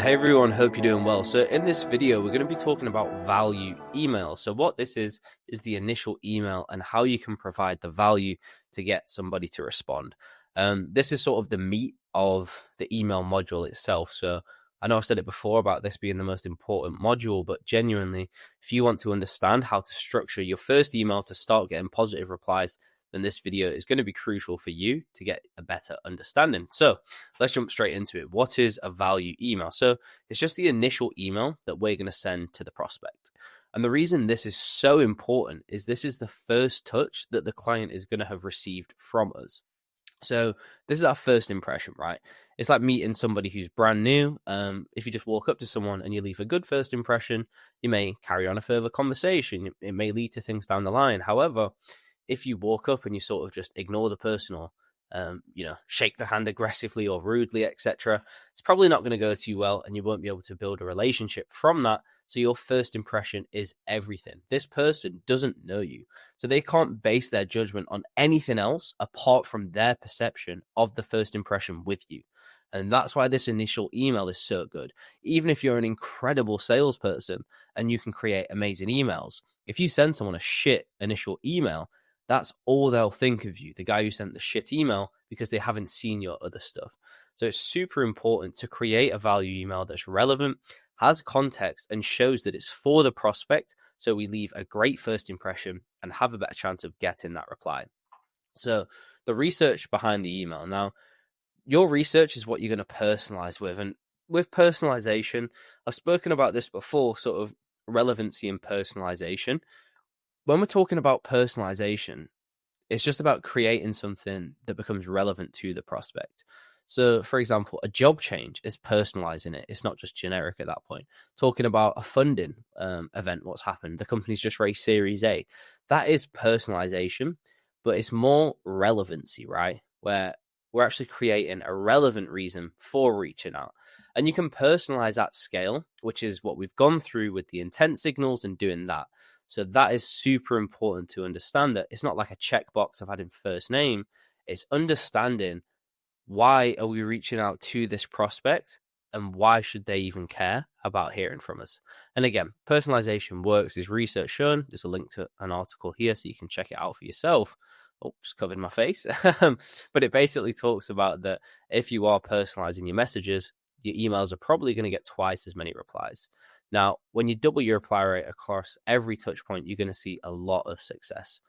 Hey everyone, hope you're doing well. So in this video, we're going to be talking about value email. So what this is the initial email and how you can provide the value to get somebody to respond. This is sort of the meat of the email module itself. So I know I've said it before about this being the most important module, but genuinely, if you want to understand how to structure your first email to start getting positive replies, then this video is going to be crucial for you to get a better understanding. So let's jump straight into it. What is a value email? So it's just the initial email that we're going to send to the prospect. And the reason this is so important is this is the first touch that the client is going to have received from us. So this is our first impression, right? It's like meeting somebody who's brand new. If you just walk up to someone and you leave a good first impression, you may carry on a further conversation. It may lead to things down the line. However, if you walk up and you sort of just ignore the person or, shake the hand aggressively or rudely, etc., it's probably not going to go too well and you won't be able to build a relationship from that. So your first impression is everything. This person doesn't know you, so they can't base their judgment on anything else apart from their perception of the first impression with you. And that's why this initial email is so good. Even if you're an incredible salesperson and you can create amazing emails, if you send someone a shit initial email, that's all they'll think of you, the guy who sent the shit email, because they haven't seen your other stuff. So it's super important to create a value email that's relevant, has context, and shows that it's for the prospect, so we leave a great first impression and have a better chance of getting that reply. So the research behind the email. Now, your research is what you're going to personalize with. And with personalization, I've spoken about this before, sort of relevancy and personalization. When we're talking about personalization, it's just about creating something that becomes relevant to the prospect. So, for example, a job change is personalizing it. It's not just generic at that point. Talking about a funding event, what's happened, the company's just raised Series A. That is personalization, but it's more relevancy, right? Where we're actually creating a relevant reason for reaching out. And you can personalize at scale, which is what we've gone through with the intent signals and doing that. So that is super important to understand, that it's not like a checkbox of adding first name. It's understanding, why are we reaching out to this prospect and why should they even care about hearing from us? And again, personalization works. Is research shown. There's a link to an article here so you can check it out for yourself. Oh, just covered my face. But it basically talks about that if you are personalizing your messages, your emails are probably going to get twice as many replies. Now, when you double your reply rate across every touch point, you're going to see a lot of success.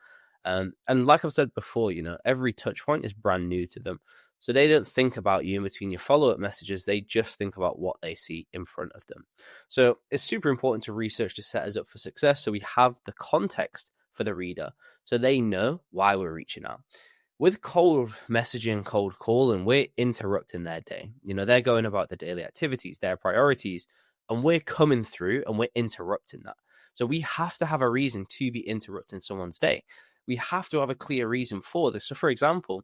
And like I've said before, every touch point is brand new to them. So they don't think about you in between your follow-up messages. They just think about what they see in front of them. So it's super important to research to set us up for success, so we have the context for the reader so they know why we're reaching out. With cold messaging, cold calling, we're interrupting their day. They're going about their daily activities, their priorities, and we're coming through and we're interrupting that. So we have to have a reason to be interrupting someone's day. We have to have a clear reason for this. So for example,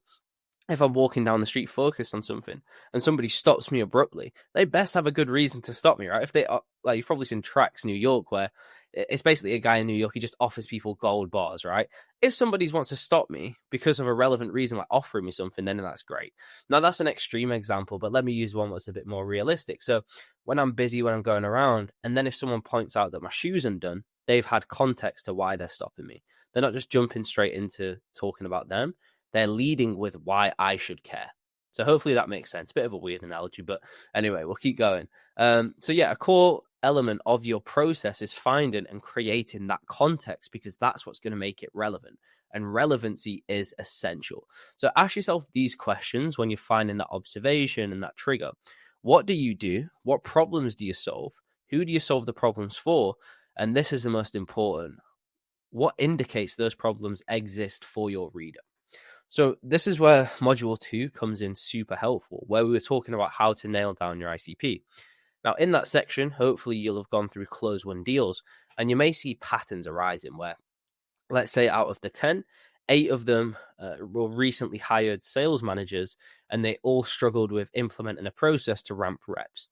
if I'm walking down the street focused on something and somebody stops me abruptly, they best have a good reason to stop me, right? If they are, like, you've probably seen Tracks New York, where it's basically a guy in New York, he just offers people gold bars, right? If somebody wants to stop me because of a relevant reason, like offering me something, then that's great. Now, that's an extreme example, but let me use one that's a bit more realistic. So when I'm busy, when I'm going around, and then if someone points out that my shoe's undone, they've had context to why they're stopping me. They're not just jumping straight into talking about them. They're leading with why I should care. So hopefully that makes sense. Bit of a weird analogy, but anyway, we'll keep going. So yeah, a core element of your process is finding and creating that context, because that's what's going to make it relevant. And relevancy is essential. So ask yourself these questions when you're finding that observation and that trigger. What do you do? What problems do you solve? Who do you solve the problems for? And this is the most important. What indicates those problems exist for your reader? So this is where module 2 comes in super helpful, where we were talking about how to nail down your ICP. Now, in that section, hopefully you'll have gone through close won deals, and you may see patterns arising where, let's say out of the 10, 8 of them were recently hired sales managers, and they all struggled with implementing a process to ramp reps.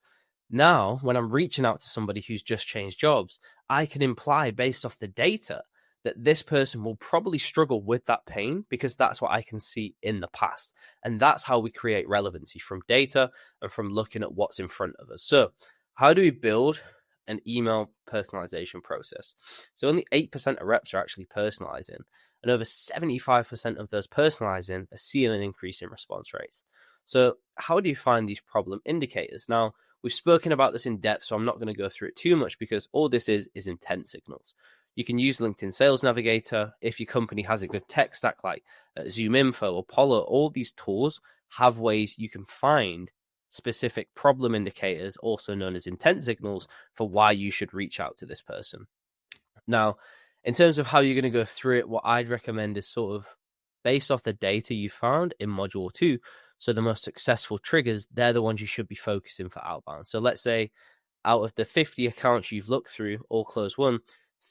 Now, when I'm reaching out to somebody who's just changed jobs, I can imply based off the data that this person will probably struggle with that pain, because that's what I can see in the past. And that's how we create relevancy, from data and from looking at what's in front of us. So how do we build an email personalization process? So only 8% of reps are actually personalizing, and over 75% of those personalizing are seeing an increase in response rates. So how do you find these problem indicators? Now, we've spoken about this in depth, so I'm not going to go through it too much because all this is intent signals. You can use LinkedIn Sales Navigator if your company has a good tech stack like ZoomInfo, Apollo. All these tools have ways you can find specific problem indicators, also known as intent signals, for why you should reach out to this person. Now, in terms of how you're going to go through it, what I'd recommend is sort of based off the data you found in module 2. So the most successful triggers, they're the ones you should be focusing for outbound. So let's say out of the 50 accounts you've looked through, all close won,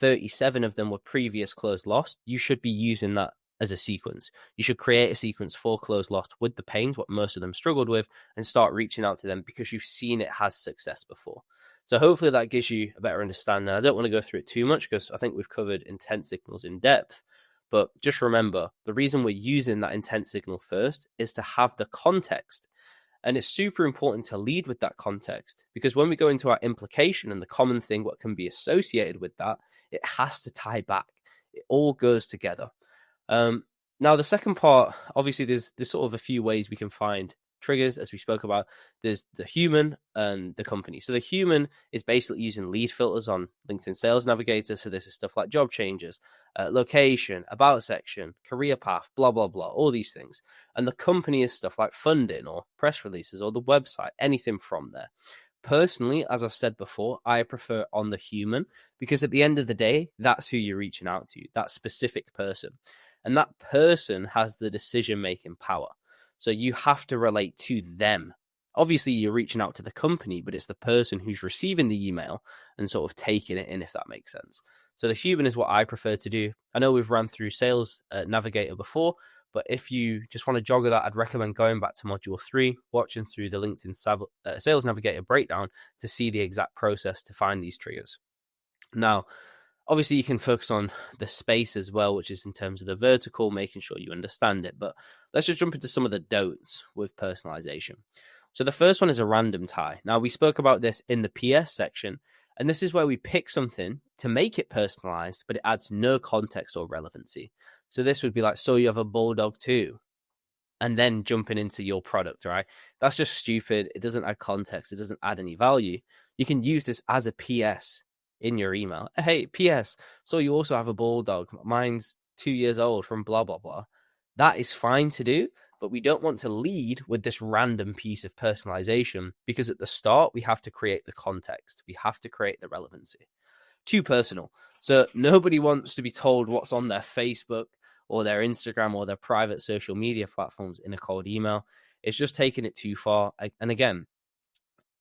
37 of them were previous close lost. You should be using that as a sequence. You should create a sequence for close lost with the pains, what most of them struggled with, and start reaching out to them because you've seen it has success before. So hopefully that gives you a better understanding. I don't want to go through it too much because I think we've covered intent signals in depth. But just remember, the reason we're using that intent signal first is to have the context. And it's super important to lead with that context because when we go into our implication and the common thing, what can be associated with that, it has to tie back. It all goes together. Now, the second part, obviously, there's sort of a few ways we can find triggers, as we spoke about. There's the human and the company. So the human is basically using lead filters on LinkedIn Sales Navigator. So this is stuff like job changes, location, about section, career path, blah, blah, blah, all these things. And the company is stuff like funding or press releases or the website, anything from there. Personally, as I've said before, I prefer on the human because at the end of the day, that's who you're reaching out to, that specific person. And that person has the decision-making power. So you have to relate to them. Obviously, you're reaching out to the company, but it's the person who's receiving the email and sort of taking it in, if that makes sense. So the human is what I prefer to do. I know we've ran through Sales Navigator before, but if you just want to jog with that, I'd recommend going back to Module 3, watching through the LinkedIn Sales Navigator breakdown to see the exact process to find these triggers. Now, obviously, you can focus on the space as well, which is in terms of the vertical, making sure you understand it. But let's just jump into some of the don'ts with personalization. So the first one is a random tie. Now, we spoke about this in the PS section, and this is where we pick something to make it personalized, but it adds no context or relevancy. So this would be like, so you have a bulldog too, and then jumping into your product, right? That's just stupid. It doesn't add context. It doesn't add any value. You can use this as a PS in your email. Hey, PS, so you also have a bulldog. Mine's 2 years old from blah, blah, blah. That is fine to do, but we don't want to lead with this random piece of personalization because at the start, we have to create the context. We have to create the relevancy. Too personal. So nobody wants to be told what's on their Facebook or their Instagram or their private social media platforms in a cold email. It's just taking it too far. And again,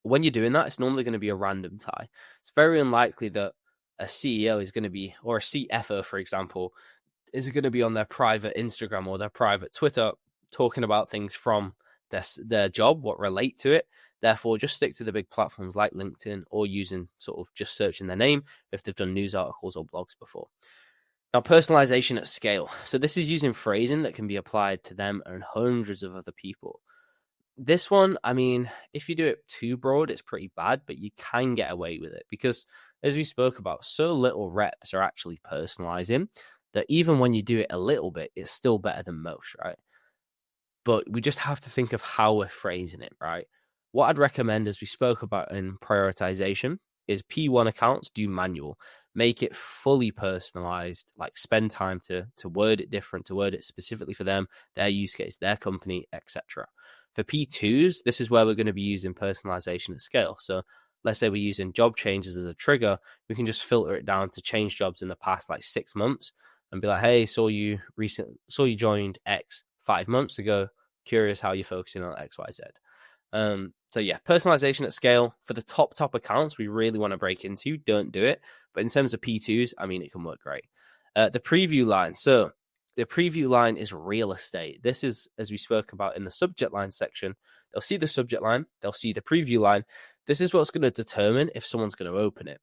when you're doing that, it's normally going to be a random tie. It's very unlikely that a CEO is going to be, or a CFO, for example, is going to be on their private Instagram or their private Twitter talking about things from their job, what relate to it. Therefore, just stick to the big platforms like LinkedIn or using sort of just searching their name if they've done news articles or blogs before. Now, personalization at scale. So this is using phrasing that can be applied to them and hundreds of other people. This one, I mean, if you do it too broad, it's pretty bad, but you can get away with it because, as we spoke about, so little reps are actually personalizing that even when you do it a little bit, it's still better than most, right? But we just have to think of how we're phrasing it, right? What I'd recommend, as we spoke about in prioritization, is P1 accounts do manual. Make it fully personalized, like spend time to word it different, to word it specifically for them, their use case, their company, etc. For P2s, this is where we're going to be using personalization at scale. So let's say we're using job changes as a trigger. We can just filter it down to change jobs in the past like 6 months and be like, hey, saw you joined X 5 months ago. Curious how you're focusing on X, Y, Z. So yeah, personalization at scale for the top accounts we really want to break into. Don't do it. But in terms of P2s, I mean, it can work great. The preview line. So the preview line is real estate. This is, as we spoke about in the subject line section, they'll see the subject line, they'll see the preview line. This is what's going to determine if someone's going to open it.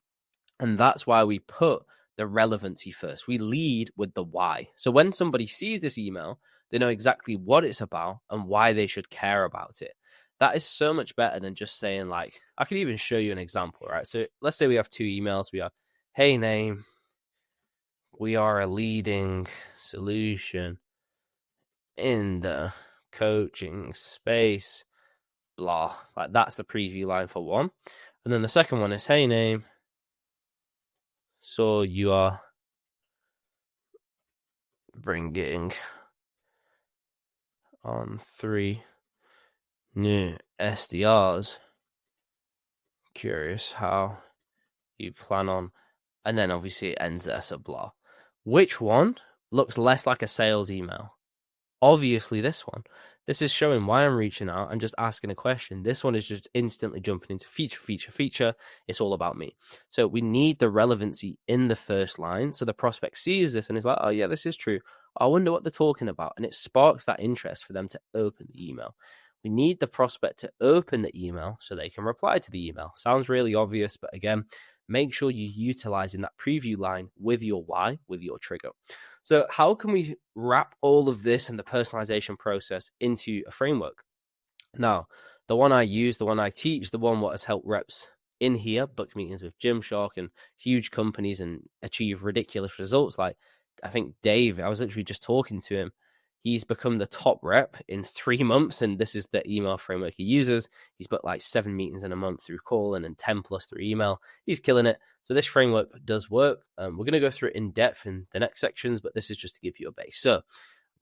And that's why we put the relevancy first. We lead with the why. So when somebody sees this email, they know exactly what it's about and why they should care about it. That is so much better than just saying, like, I could even show you an example, right? So let's say we have 2 emails. We have, hey, name, we are a leading solution in the coaching space, blah. Like, that's the preview line for one. And then the second one is, hey, name, so you are bringing on 3 new SDRs. Curious how you plan on, and then obviously it ends there, so blah. Which one looks less like a sales email? Obviously this one. This is showing why I'm reaching out and just asking a question. This one is just instantly jumping into feature. It's all about me. So we need the relevancy in the first line. So the prospect sees this and is like, oh yeah, this is true. I wonder what they're talking about. And it sparks that interest for them to open the email. We need the prospect to open the email so they can reply to the email. Sounds really obvious, but again, make sure you're utilizing that preview line with your why, with your trigger. So how can we wrap all of this and the personalization process into a framework? Now, the one I use, the one I teach, the one what has helped reps in here book meetings with Gymshark and huge companies and achieve ridiculous results. Like, I think Dave, I was literally just talking to him. He's become the top rep in 3 months, and this is the email framework he uses. He's booked like 7 meetings in a month through call and then 10 plus through email. He's killing it. So this framework does work. We're going to go through it in depth in the next sections, but this is just to give you a base. So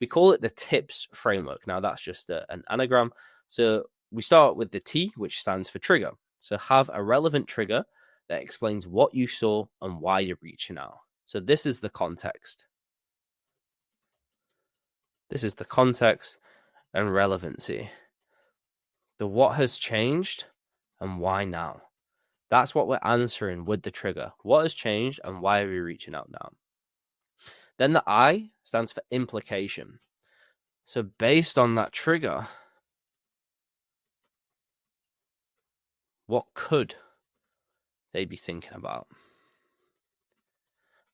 we call it the TIPS framework. Now that's just an anagram. So we start with the T, which stands for trigger. So have a relevant trigger that explains what you saw and why you're reaching out. So this is the context. This is the context and relevancy. The what has changed and why now. That's what we're answering with the trigger. What has changed and why are we reaching out now? Then the I stands for implication. So based on that trigger, what could they be thinking about?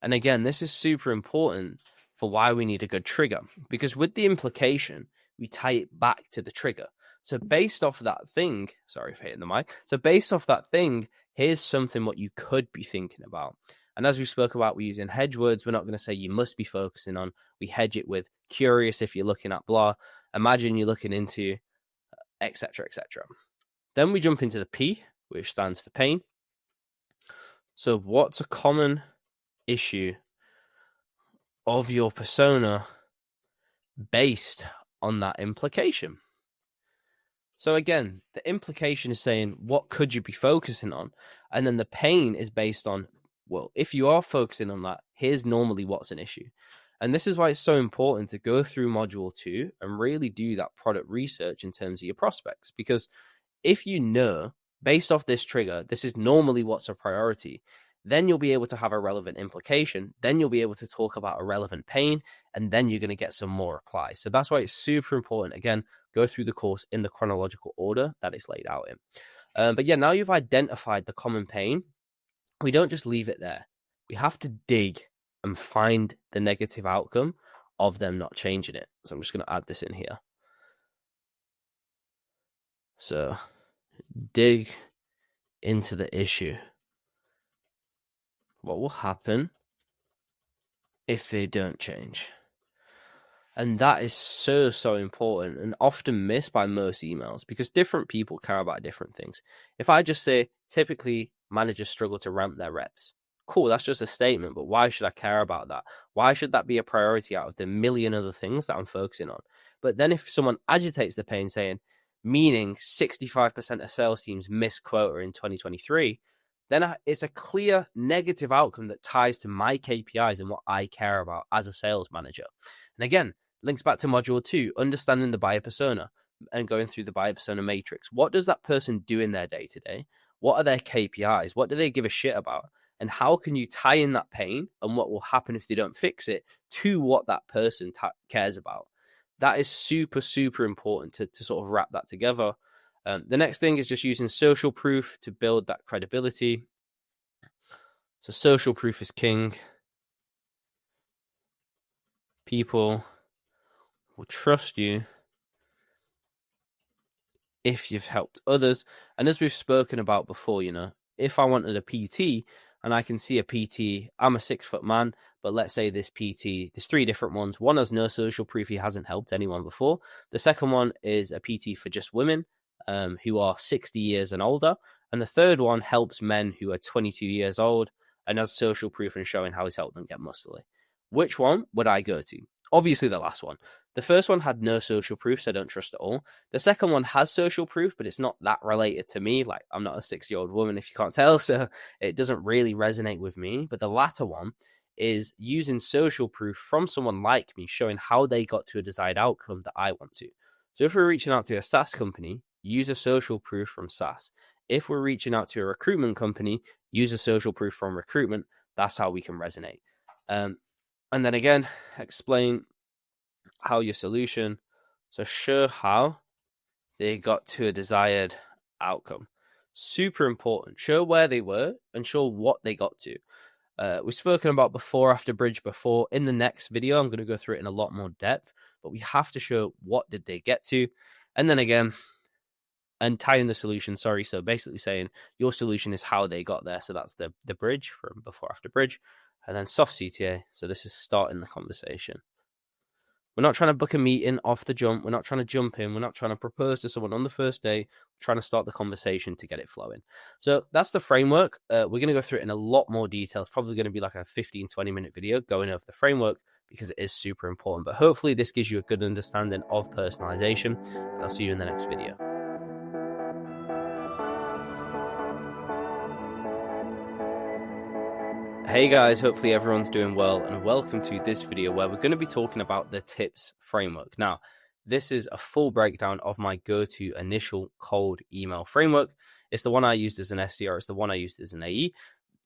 And again, this is super important for why we need a good trigger, because with the implication, we tie it back to the trigger. So based off that thing, sorry for hitting the mic. So based off that thing, here's something what you could be thinking about. And as we spoke about, we're using hedge words. We're not going to say you must be focusing on. We hedge it with curious if you're looking at blah. Imagine you're looking into etc. etc. Then we jump into the P, which stands for pain. So what's a common issue of your persona based on that implication? So again, the implication is saying, what could you be focusing on? And then the pain is based on, well, if you are focusing on that, here's normally what's an issue. And this is why it's so important to go through module 2 and really do that product research in terms of your prospects. Because if you know, based off this trigger, this is normally what's a priority, then you'll be able to have a relevant implication. Then you'll be able to talk about a relevant pain, and then you're going to get some more replies. So that's why it's super important. Again, go through the course in the chronological order that it's laid out in. But yeah, now you've identified the common pain. We don't just leave it there. We have to dig and find the negative outcome of them not changing it. So I'm just going to add this in here. So dig into the issue. What will happen if they don't change? And that is so, so important and often missed by most emails because different people care about different things. If I just say, typically managers struggle to ramp their reps. Cool, that's just a statement, but why should I care about that? Why should that be a priority out of the million other things that I'm focusing on? But then if someone agitates the pain saying, meaning 65% of sales teams miss quota in 2023, then it's a clear negative outcome that ties to my KPIs and what I care about as a sales manager. And again, links back to module 2, understanding the buyer persona and going through the buyer persona matrix. What does that person do in their day to day? What are their KPIs? What do they give a shit about? And how can you tie in that pain and what will happen if they don't fix it to what that person cares about? That is super, super important to sort of wrap that together. The next thing is just using social proof to build that credibility. So social proof is king. People will trust you if you've helped others. And as we've spoken about before, if I wanted a PT and I can see a PT, I'm a 6-foot man, but let's say this PT, there's 3 different ones. One has no social proof, he hasn't helped anyone before. The second one is a PT for just women who are 60 years and older. And the third one helps men who are 22 years old and has social proof and showing how he's helped them get muscly. Which one would I go to? Obviously the last one. The first one had no social proof, so I don't trust it all. The second one has social proof, but it's not that related to me. Like, I'm not a 60-year-old woman, if you can't tell, so it doesn't really resonate with me. But the latter one is using social proof from someone like me, showing how they got to a desired outcome that I want to. So if we're reaching out to a SaaS company, use a social proof from SaaS. If we're reaching out to a recruitment company, use a social proof from recruitment. That's how we can resonate. And then again, explain how your solution, so show how they got to a desired outcome. Super important. Show where they were and show what they got to. We've spoken about before, after bridge before. In the next video, I'm going to go through it in a lot more depth, but we have to show what did they get to. And then again, and tie in the solution, so basically saying your solution is how they got there. So that's the bridge from before, after bridge. And then soft CTA. So this is starting the conversation. We're not trying to book a meeting off the jump. We're not trying to jump in. We're not trying to propose to someone on the first day. We're trying to start the conversation to get it flowing. So that's the framework. We're going to go through it in a lot more detail. It's probably going to be like a 15-20 minute video going over the framework because it is super important. But hopefully this gives you a good understanding of personalization. And I'll see you in the next video. Hey guys, hopefully everyone's doing well, and welcome to this video where we're going to be talking about the tips framework. Now, this is a full breakdown of my go-to initial cold email framework. It's the one I used as an SDR, it's the one I used as an AE,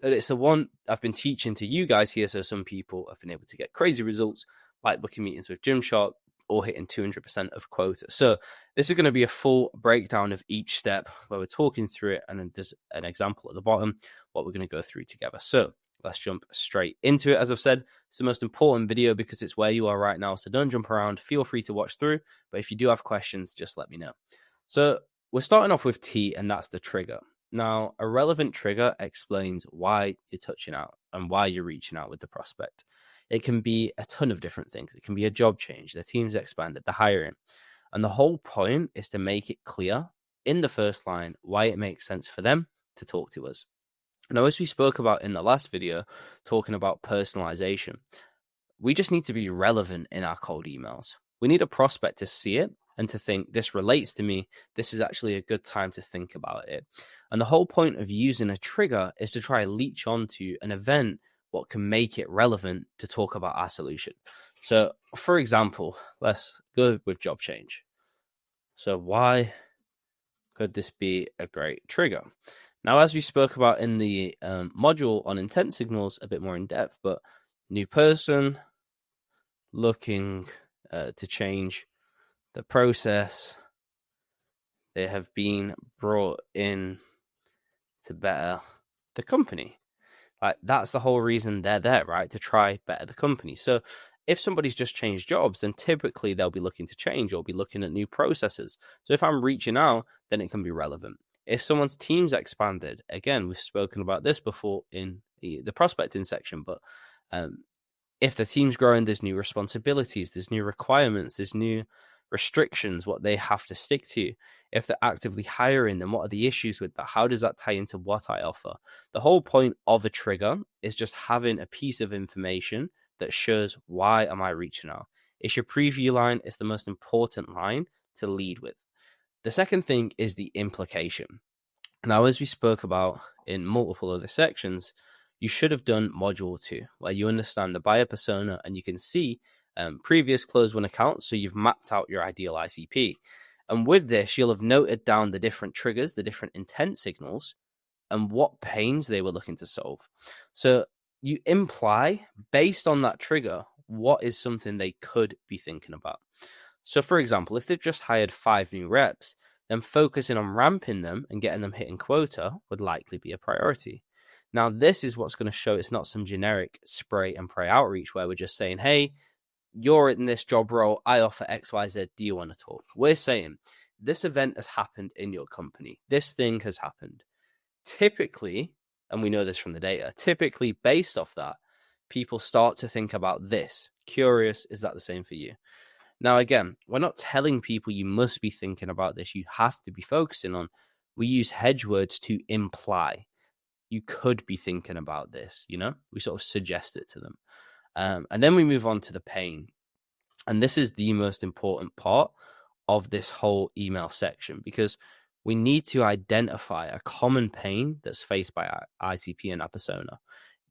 and it's the one I've been teaching to you guys here, so some people have been able to get crazy results, like booking meetings with Gymshark or hitting 200% of quota. So this is going to be a full breakdown of each step where we're talking through it, and then there's an example at the bottom, what we're going to go through together. So let's jump straight into it. As I've said, it's the most important video because it's where you are right now. So don't jump around. Feel free to watch through. But if you do have questions, just let me know. So we're starting off with T, and that's the trigger. Now, a relevant trigger explains why you're touching out and why you're reaching out with the prospect. It can be a ton of different things. It can be a job change. The team's expanded, the hiring. And the whole point is to make it clear in the first line why it makes sense for them to talk to us. Now, as we spoke about in the last video, talking about personalization, we just need to be relevant in our cold emails. We need a prospect to see it and to think, this relates to me. This is actually a good time to think about it. And the whole point of using a trigger is to try to leech onto an event, what can make it relevant to talk about our solution. So, for example, let's go with job change. So why could this be a great trigger? Now, as we spoke about in the module on intent signals a bit more in depth, but new person looking to change the process, they have been brought in to better the company. Like, that's the whole reason they're there, right? To try better the company. So if somebody's just changed jobs, then typically they'll be looking to change or be looking at new processes. So if I'm reaching out, then it can be relevant. If someone's team's expanded, again, we've spoken about this before in the prospecting section, but if the team's growing, there's new responsibilities, there's new requirements, there's new restrictions, what they have to stick to. If they're actively hiring, then what are the issues with that? How does that tie into what I offer? The whole point of a trigger is just having a piece of information that shows why am I reaching out. It's your preview line. It's the most important line to lead with. The second thing is the implication. Now, as we spoke about in multiple other sections, you should have done module 2, where you understand the buyer persona and you can see previous closed won accounts. So you've mapped out your ideal ICP. And with this, you'll have noted down the different triggers, the different intent signals, and what pains they were looking to solve. So you imply, based on that trigger, what is something they could be thinking about. So, for example, if they've just hired 5 new reps, then focusing on ramping them and getting them hitting quota would likely be a priority. Now, this is what's going to show it's not some generic spray and pray outreach where we're just saying, hey, you're in this job role, I offer XYZ, do you want to talk? We're saying this event has happened in your company. This thing has happened. Typically, and we know this from the data, typically based off that, people start to think about this. Curious, is that the same for you? Now, again, we're not telling people you must be thinking about this. You have to be focusing on. We use hedge words to imply you could be thinking about this, we sort of suggest it to them. And then we move on to the pain. And this is the most important part of this whole email section, because we need to identify a common pain that's faced by our ICP and our persona.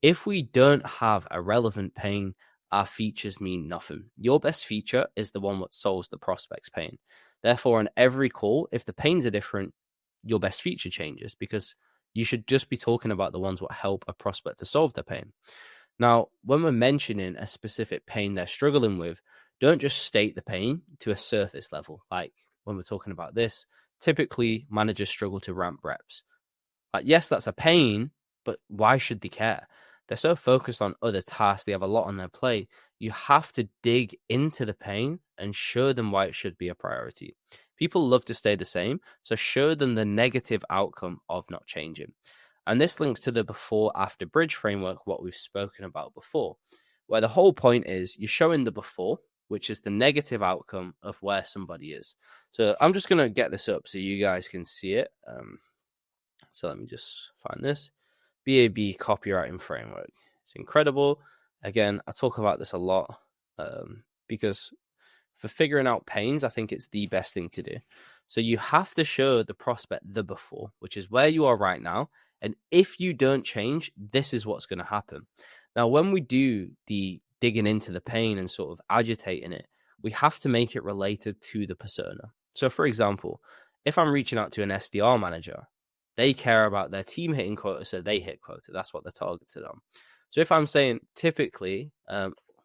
If we don't have a relevant pain, our features mean nothing. Your best feature is the one that solves the prospect's pain. Therefore, on every call, if the pains are different, your best feature changes, because you should just be talking about the ones that help a prospect to solve their pain. Now, when we're mentioning a specific pain they're struggling with, don't just state the pain to a surface level. Like when we're talking about this, typically managers struggle to ramp reps. Like, yes, that's a pain, but why should they care? They're so focused on other tasks. They have a lot on their plate. You have to dig into the pain and show them why it should be a priority. People love to stay the same, so show them the negative outcome of not changing. And this links to the before-after bridge framework, what we've spoken about before, where the whole point is you're showing the before, which is the negative outcome of where somebody is. So I'm just going to get this up so you guys can see it. So let me just find this. BAB copywriting framework. It's incredible. Again, I talk about this a lot because for figuring out pains, I think it's the best thing to do. So you have to show the prospect the before, which is where you are right now. And if you don't change, this is what's going to happen. Now, when we do the digging into the pain and sort of agitating it, we have to make it related to the persona. So, for example, if I'm reaching out to an SDR manager, they care about their team hitting quota, so they hit quota. That's what they're targeted on. So if I'm saying typically,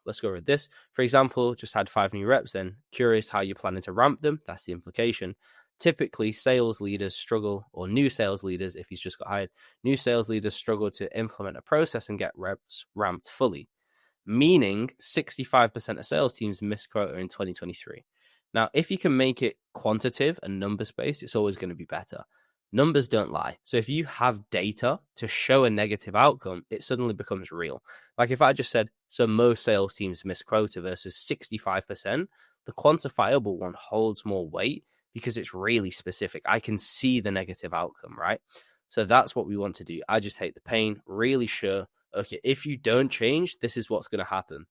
let's go with this. For example, just had 5 new reps, then curious how you're planning to ramp them. That's the implication. Typically, sales leaders struggle, or new sales leaders, if he's just got hired, new sales leaders struggle to implement a process and get reps ramped fully, meaning 65% of sales teams miss quota in 2023. Now, if you can make it quantitative and numbers-based, it's always going to be better. Numbers don't lie. So if you have data to show a negative outcome, it suddenly becomes real. Like if I just said, so most sales teams miss quota versus 65%, the quantifiable one holds more weight because it's really specific. I can see the negative outcome, right? So that's what we want to do. Agitate the pain, really show, okay, if you don't change, this is what's going to happen.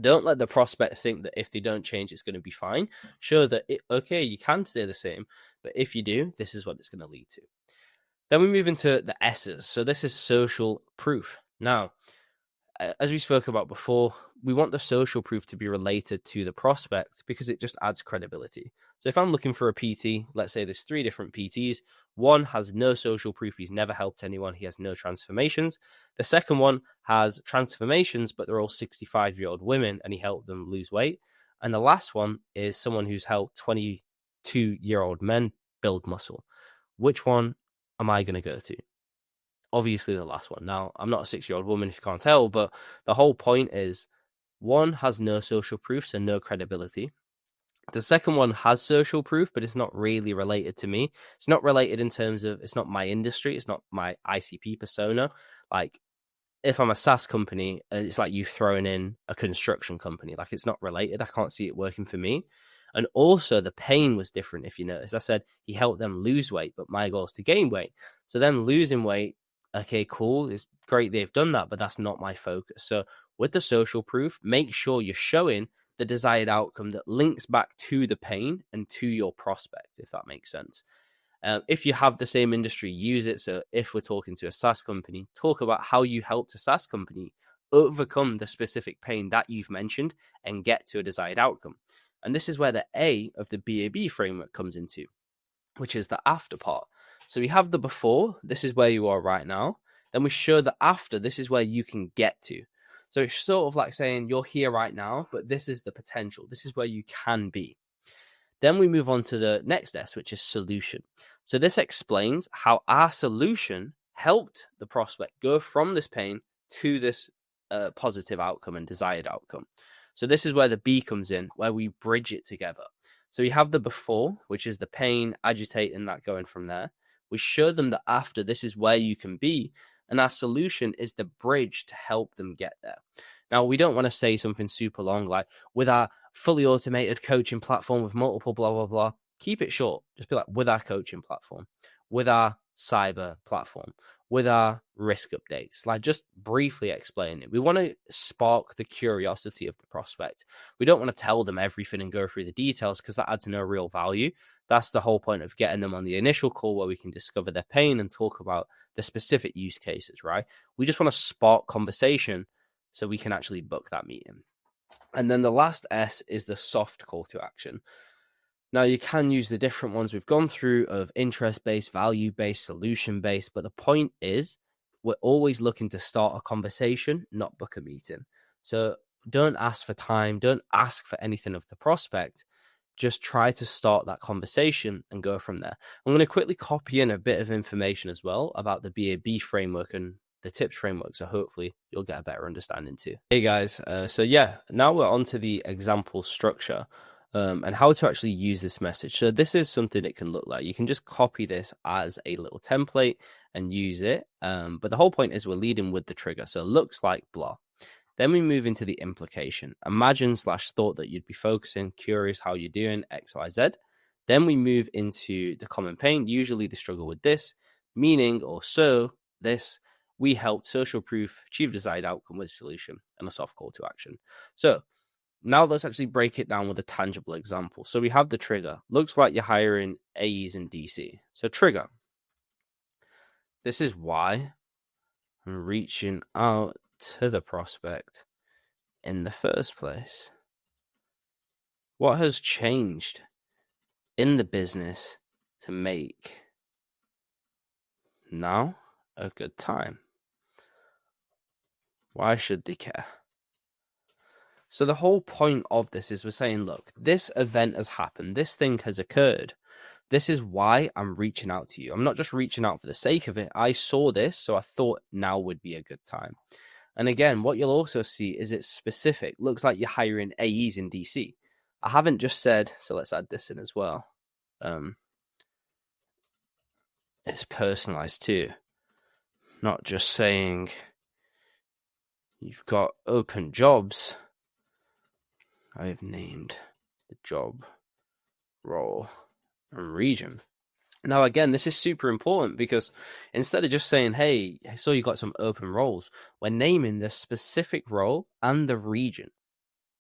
Don't let the prospect think that if they don't change, it's going to be fine. Show that, okay, you can stay the same, but if you do, this is what it's going to lead to. Then we move into the S's. So this is social proof. Now, as we spoke about before, we want the social proof to be related to the prospect because it just adds credibility. So if I'm looking for a PT, let's say there's 3 different PTs. One has no social proof. He's never helped anyone. He has no transformations. The second one has transformations, but they're all 65-year-old women and he helped them lose weight. And the last one is someone who's helped 22-year-old men build muscle. Which one am I going to go to? Obviously the last one. Now, I'm not a 6-year-old woman if you can't tell, but the whole point is one has no social proof, so no credibility. The second one has social proof, but it's not really related to me. It's not related in terms of, it's not my industry. It's not my ICP persona. Like if I'm a SaaS company, it's like you throwing in a construction company. Like it's not related. I can't see it working for me. And also the pain was different. If you notice, I said he helped them lose weight, but my goal is to gain weight. So them losing weight, okay, cool. It's great they've done that, but that's not my focus. So with the social proof, make sure you're showing the desired outcome that links back to the pain and to your prospect, if that makes sense. If you have the same industry, use it. So if we're talking to a SaaS company, talk about how you helped a SaaS company overcome the specific pain that you've mentioned and get to a desired outcome. And this is where the A of the BAB framework comes into, which is the after part. So we have the before, this is where you are right now. Then we show the after, this is where you can get to. So it's sort of like saying you're here right now, but this is the potential. This is where you can be. Then we move on to the next S, which is solution. So this explains how our solution helped the prospect go from this pain to this positive outcome and desired outcome. So this is where the B comes in, where we bridge it together. So we have the before, which is the pain, agitate, and that going from there. We show them that after, this is where you can be. And our solution is the bridge to help them get there. Now, we don't want to say something super long like, with our fully automated coaching platform with multiple blah, blah, blah. Keep it short. Just be like, with our coaching platform, with our cyber platform, with our risk updates. Like, just briefly explain it. We want to spark the curiosity of the prospect. We don't want to tell them everything and go through the details because that adds no real value. That's the whole point of getting them on the initial call where we can discover their pain and talk about the specific use cases, right? We just want to spark conversation so we can actually book that meeting. And then the last S is the soft call to action. Now, you can use the different ones we've gone through of interest-based, value-based, solution-based, but the point is we're always looking to start a conversation, not book a meeting. So don't ask for time, don't ask for anything of the prospect. Just try to start that conversation and go from there. I'm going to quickly copy in a bit of information as well about the BAB framework and the tips framework, so hopefully you'll get a better understanding too. Hey guys, now we're on to the example structure. And how to actually use this message. So this is something it can look like. You can just copy this as a little template and use it. But the whole point is we're leading with the trigger. So it looks like blah. Then we move into the implication. Imagine/thought that you'd be focusing, curious how you're doing, X, Y, Z. Then we move into the common pain. Usually they struggle with this, meaning or so this. We helped social proof achieve desired outcome with solution and a soft call to action. So now let's actually break it down with a tangible example. So we have the trigger. Looks like you're hiring AEs in DC. So trigger. This is why I'm reaching out to the prospect in the first place. What has changed in the business to make now a good time? Why should they care? So the whole point of this is we're saying, look, this event has happened. This thing has occurred. This is why I'm reaching out to you. I'm not just reaching out for the sake of it. I saw this, so I thought now would be a good time. And again, what you'll also see is it's specific. Looks like you're hiring AEs in DC. I haven't just said, so let's add this in as well. It's personalized too. Not just saying you've got open jobs. I've named the job, role, and region. Now, again, this is super important because instead of just saying, hey, I saw you got some open roles, we're naming the specific role and the region,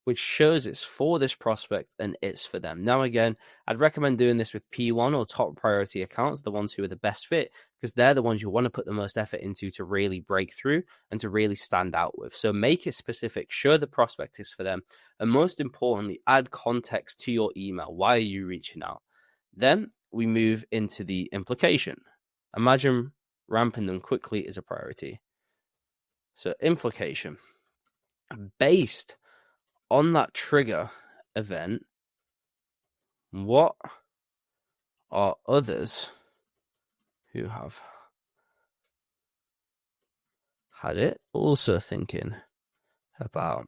which shows it's for this prospect and it's for them. Now, again, I'd recommend doing this with P1 or top priority accounts, the ones who are the best fit, because they're the ones you want to put the most effort into to really break through and to really stand out with. So make it specific, show the prospect is for them, and most importantly, add context to your email. Why are you reaching out? Then we move into the implication. Imagine ramping them quickly is a priority. So implication, based on that trigger event, what are others who have had it also thinking about?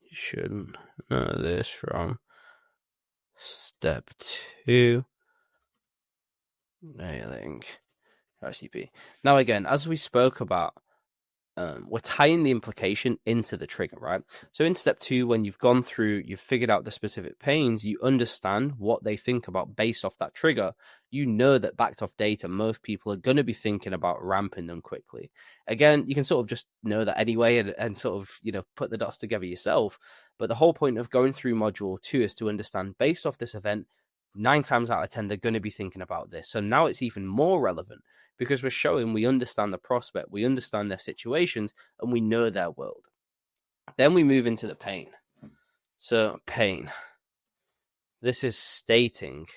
You should know this from step 2. Nailing ICP. Now, again, as we spoke about, we're tying the implication into the trigger, right? So in step 2, when you've gone through, you've figured out the specific pains, you understand what they think about based off that trigger. You know that backed off data, most people are going to be thinking about ramping them quickly. Again, you can sort of just know that anyway and sort of, put the dots together yourself. But the whole point of going through module 2 is to understand based off this event, 9 times out of 10, they're going to be thinking about this. So now it's even more relevant because we're showing we understand the prospect, we understand their situations, and we know their world. Then we move into the pain. So pain. This is stating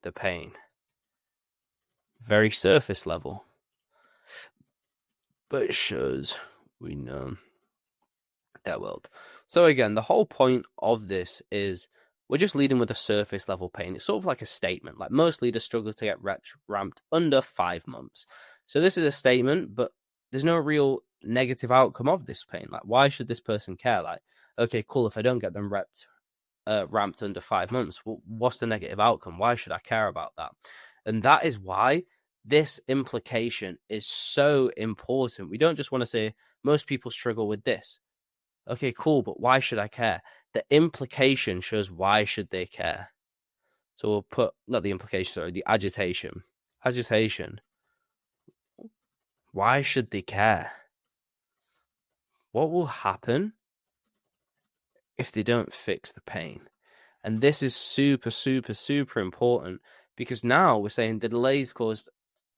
the pain. Very surface level. But it shows we know their world. So again, the whole point of this is we're just leading with a surface level pain. It's sort of like a statement. Like most leaders struggle to get reps ramped under 5 months. So this is a statement, but there's no real negative outcome of this pain. Like, why should this person care? Like, okay, cool. If I don't get them repped ramped under 5 months. Well, what's the negative outcome? Why should I care about that? And that is why this implication is so important. We don't just want to say most people struggle with this. Okay, cool, but why should I care? The implication shows why should they care. So we'll put, not the implication, sorry, the agitation. Agitation. Why should they care? What will happen if they don't fix the pain? And this is super, super, super important, because now we're saying the delays caused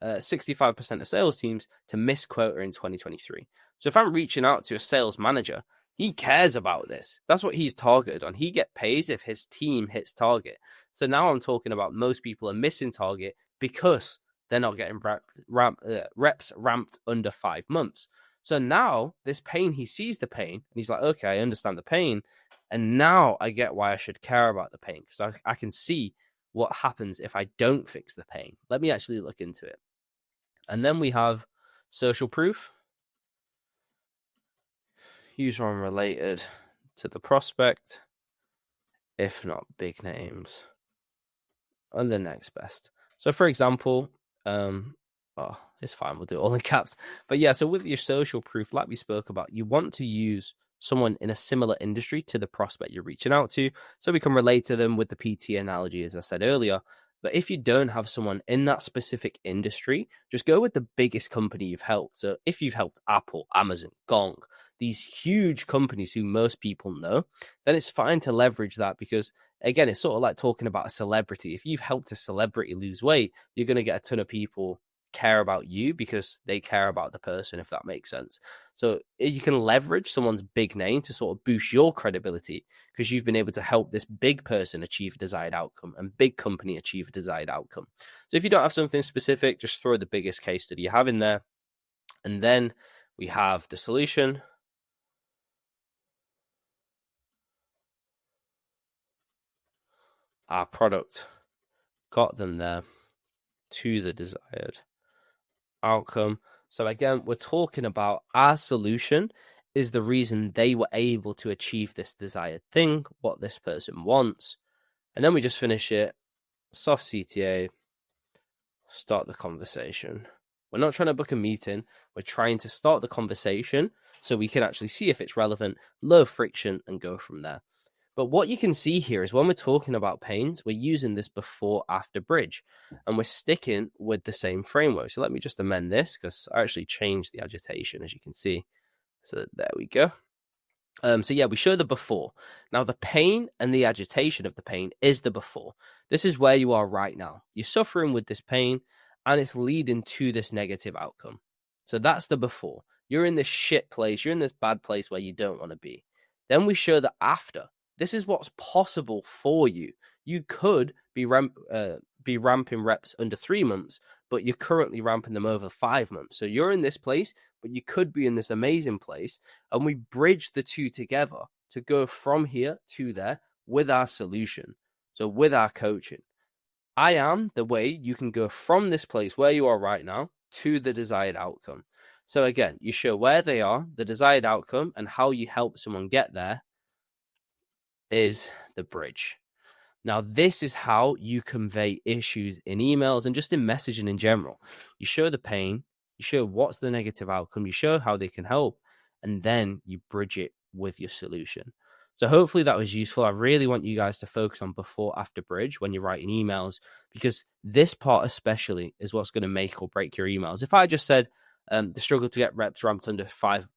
65% of sales teams to miss quota in 2023. So if I'm reaching out to a sales manager, he cares about this. That's what he's targeted on. He get paid if his team hits target. So now I'm talking about most people are missing target because they're not getting reps ramped under 5 months. So now this pain, he sees the pain and he's like, okay, I understand the pain. And now I get why I should care about the pain, because I can see what happens if I don't fix the pain. Let me actually look into it. And then we have social proof. User unrelated to the prospect, if not big names, and the next best. So for example, it's fine, we'll do it all in caps. But yeah, so with your social proof, like we spoke about, you want to use someone in a similar industry to the prospect you're reaching out to, so we can relate to them with the PT analogy, as I said earlier. But if you don't have someone in that specific industry, just go with the biggest company you've helped. So if you've helped Apple, Amazon, Gong, these huge companies who most people know, then it's fine to leverage that, because again, it's sort of like talking about a celebrity. If you've helped a celebrity lose weight, you're going to get a ton of people care about you because they care about the person, if that makes sense. So you can leverage someone's big name to sort of boost your credibility, because you've been able to help this big person achieve a desired outcome and big company achieve a desired outcome. So if you don't have something specific, just throw the biggest case study you have in there. And then we have the solution. Our product got them there to the desired outcome. So again, we're talking about our solution is the reason they were able to achieve this desired thing, what this person wants. And then we just finish it. Soft CTA, start the conversation. We're not trying to book a meeting. We're trying to start the conversation so we can actually see if it's relevant, low friction, and go from there. But what you can see here is when we're talking about pains, we're using this before-after bridge, and we're sticking with the same framework. So let me just amend this, because I actually changed the agitation, as you can see. So there we go. So yeah, we show the before. Now the pain and the agitation of the pain is the before. This is where you are right now. You're suffering with this pain, and it's leading to this negative outcome. So that's the before. You're in this shit place. You're in this bad place where you don't want to be. Then we show the after. This is what's possible for you. You could be ramping reps under 3 months, but you're currently ramping them over 5 months. So you're in this place, but you could be in this amazing place. And we bridge the two together to go from here to there with our solution. So with our coaching, I am the way you can go from this place where you are right now to the desired outcome. So again, you show where they are, the desired outcome, and how you help someone get there is the bridge. Now, this is how you convey issues in emails and just in messaging in general. You show the pain, you show what's the negative outcome, you show how they can help, and then you bridge it with your solution. So hopefully that was useful. I really want you guys to focus on before, after bridge when you're writing emails, because this part especially is what's going to make or break your emails. If I just said the struggle to get reps ramped under 5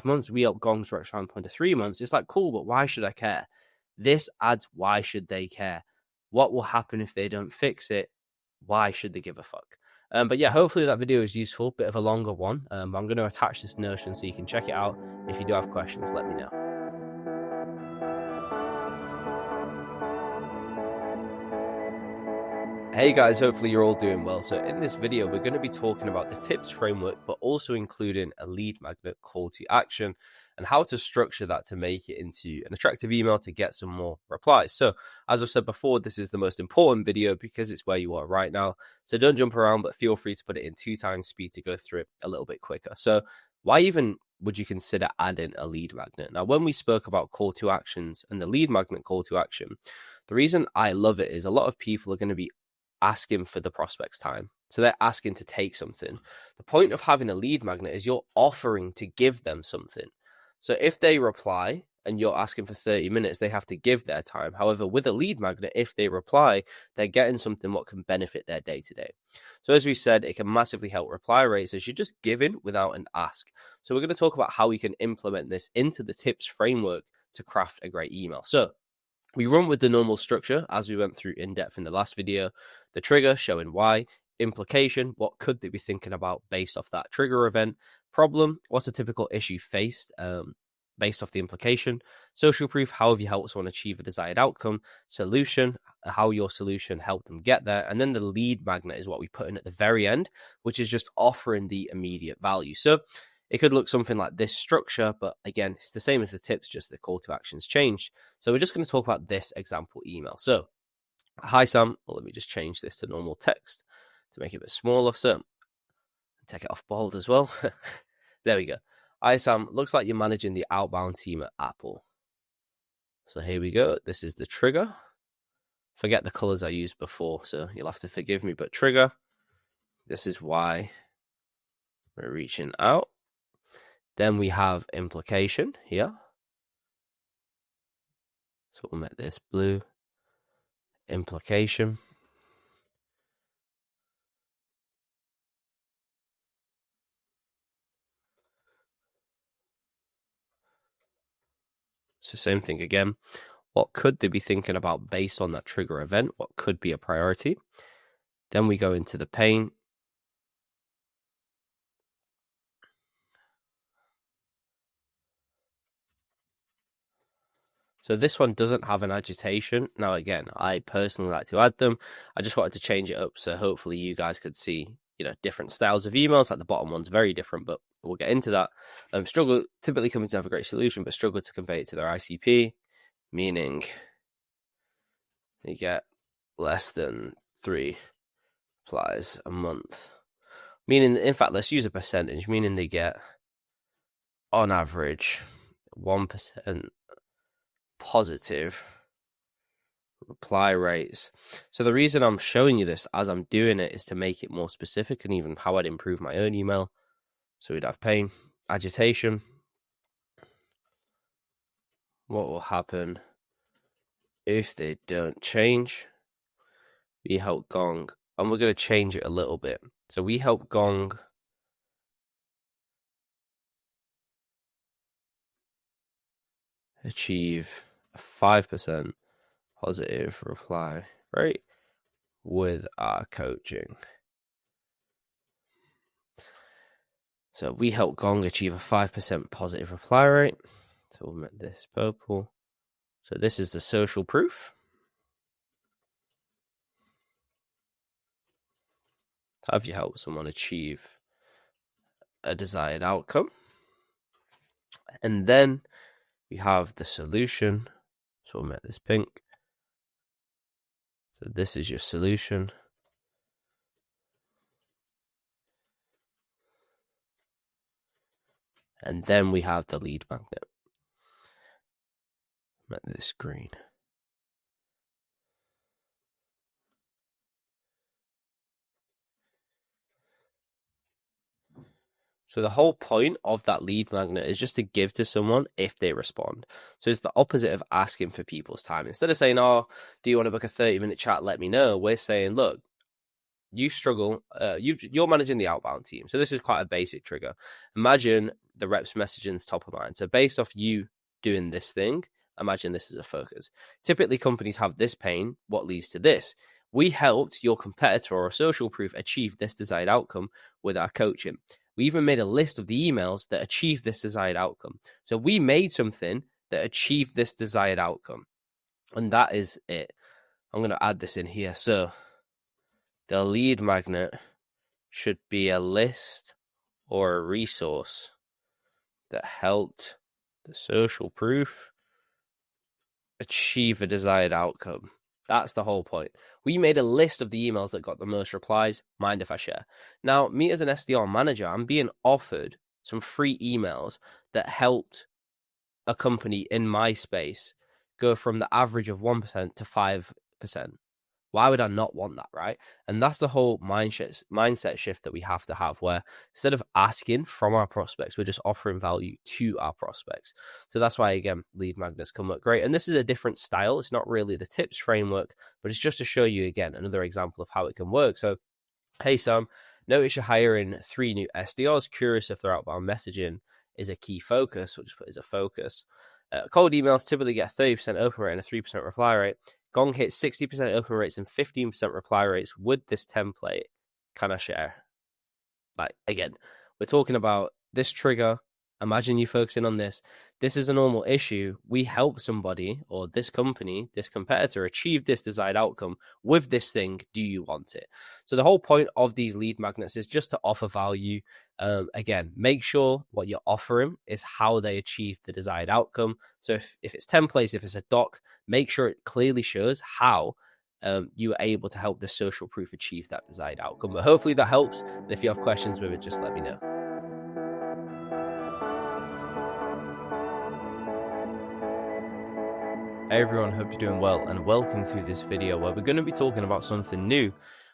months, we help Gong's reps ramped under 3 months, it's like, cool, but why should I care? This adds why should they care? What will happen if they don't fix it? Why should they give a fuck? But yeah, hopefully that video is useful. Bit of a longer one. I'm going to attach this Notion so you can check it out. If you do have questions, let me know. Hey guys, hopefully you're all doing well. So in this video, we're going to be talking about the tips framework, but also including a lead magnet call to action and how to structure that to make it into an attractive email to get some more replies. So as I've said before, this is the most important video because it's where you are right now. So don't jump around, but feel free to put it in 2 times speed to go through it a little bit quicker. So why even would you consider adding a lead magnet? Now, when we spoke about call to actions and the lead magnet call to action, the reason I love it is a lot of people are going to be asking for the prospect's time. So they're asking to take something. The point of having a lead magnet is you're offering to give them something. So if they reply and you're asking for 30 minutes, they have to give their time. However, with a lead magnet, if they reply, they're getting something what can benefit their day to day. So as we said, it can massively help reply rates as you're just giving without an ask. So we're going to talk about how we can implement this into the tips framework to craft a great email. So we run with the normal structure as we went through in depth in the last video. The trigger showing why, implication, what could they be thinking about based off that trigger event, problem, what's a typical issue faced based off the implication, social proof, how have you helped someone achieve a desired outcome, solution, how your solution helped them get there, and then the lead magnet is what we put in at the very end, which is just offering the immediate value. So it could look something like this structure, but again, it's the same as the tips, just the call to actions changed. So we're just going to talk about this example email. So, hi Sam, well, let me just change this to normal text to make it a bit smaller. So take it off bold as well. There we go. Hi Sam, looks like you're managing the outbound team at Apple. So here we go. This is the trigger. Forget the colors I used before, so you'll have to forgive me, but trigger. This is why we're reaching out. Then we have implication here. So we'll make this blue. Implication. So same thing again. What could they be thinking about based on that trigger event? What could be a priority? Then we go into the pain. So this one doesn't have an agitation. Now, again, I personally like to add them. I just wanted to change it up so hopefully you guys could see, different styles of emails. Like the bottom one's very different, but we'll get into that. Struggle typically coming to have a great solution, but struggle to convey it to their ICP, meaning they get less than 3 replies a month. Meaning, in fact, let's use a percentage, meaning they get, on average, 1% positive reply rates. So the reason I'm showing you this as I'm doing it is to make it more specific and even how I'd improve my own email. So we'd have pain, agitation. What will happen if they don't change? We help Gong, and we're going to change it a little bit. So we help Gong achieve a 5% positive reply rate with our coaching. So we help Gong achieve a 5% positive reply rate. So we'll make this purple. So this is the social proof. Have you helped someone achieve a desired outcome? And then we have the solution. So we'll make this pink. So this is your solution. And then we have the lead magnet. Make this green. So the whole point of that lead magnet is just to give to someone if they respond. So it's the opposite of asking for people's time. Instead of saying, oh, do you want to book a 30-minute chat? Let me know. We're saying, look, you struggle. You're managing the outbound team. So this is quite a basic trigger. Imagine the rep's messaging's top of mind. So based off you doing this thing, imagine this is a focus. Typically, companies have this pain. What leads to this? We helped your competitor or social proof achieve this desired outcome with our coaching. We even made a list of the emails that achieved this desired outcome. So we made something that achieved this desired outcome. And that is it. I'm going to add this in here. So the lead magnet should be a list or a resource that helped the social proof achieve a desired outcome. That's the whole point. We made a list of the emails that got the most replies. Mind if I share? Now, me as an SDR manager, I'm being offered some free emails that helped a company in my space go from the average of 1% to 5%. Why would I not want that, right? And that's the whole mindset shift that we have to have, where instead of asking from our prospects, we're just offering value to our prospects. So that's why, again, lead magnets can work great. And this is a different style. It's not really the tips framework, but it's just to show you, again, another example of how it can work. So, hey, Sam, notice you're hiring 3 new SDRs. Curious if their outbound messaging is a key focus. We'll just put as a focus. Cold emails typically get a 30% open rate and a 3% reply rate. Gong hits 60% open rates and 15% reply rates with this template. Can I share? Like, again, we're talking about this trigger. Imagine you focusing on this. This is a normal issue. We help somebody or this company, this competitor, achieve this desired outcome with this thing. Do you want it? So the whole point of these lead magnets is just to offer value. Again, make sure what you're offering is how they achieve the desired outcome. So if it's templates, if it's a doc, make sure it clearly shows how you are able to help the social proof achieve that desired outcome. But hopefully that helps. And if you have questions with it, just let me know. Hey everyone, hope you're doing well, and welcome to this video where we're going to be talking about something new,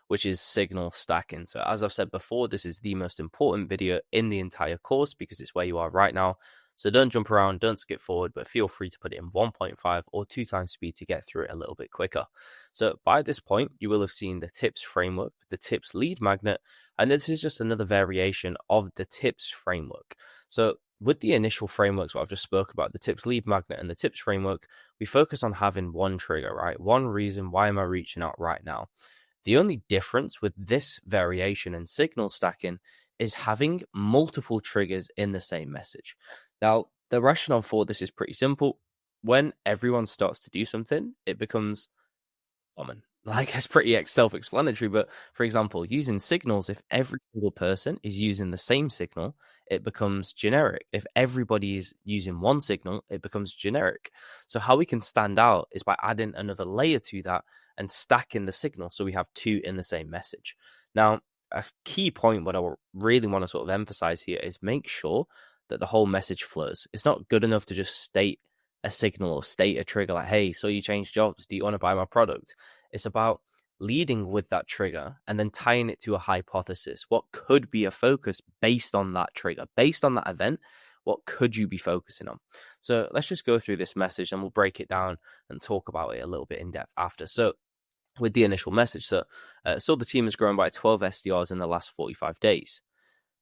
which is signal stacking. So as I've said before, this is the most important video in the entire course because it's where you are right now. So don't jump around, don't skip forward, but feel free to put it in 1.5 or 2 times speed to get through it a little bit quicker. So by this point, you will have seen the tips framework, the tips lead magnet, and this is just another variation of the tips framework. So with the initial frameworks, what I've just spoke about, the tips lead magnet and the tips framework, we focus on having one trigger, right? One reason, why am I reaching out right now? The only difference with this variation and signal stacking is having multiple triggers in the same message. Now, the rationale for this is pretty simple. When everyone starts to do something, it becomes common. Like, it's pretty self-explanatory, but for example, using signals, if every single person is using the same signal, it becomes generic. If everybody is using one signal, it becomes generic. So how we can stand out is by adding another layer to that and stacking the signal so we have 2 in the same message. Now, a key point, what I really want to sort of emphasize here is make sure that the whole message flows. It's not good enough to just state a signal or state a trigger like, hey, so you changed jobs, do you want to buy my product? It's about leading with that trigger and then tying it to a hypothesis. What could be a focus based on that trigger, based on that event? What could you be focusing on? So let's just go through this message and we'll break it down and talk about it a little bit in depth after. So with the initial message, so the team has grown by 12 SDRs in the last 45 days.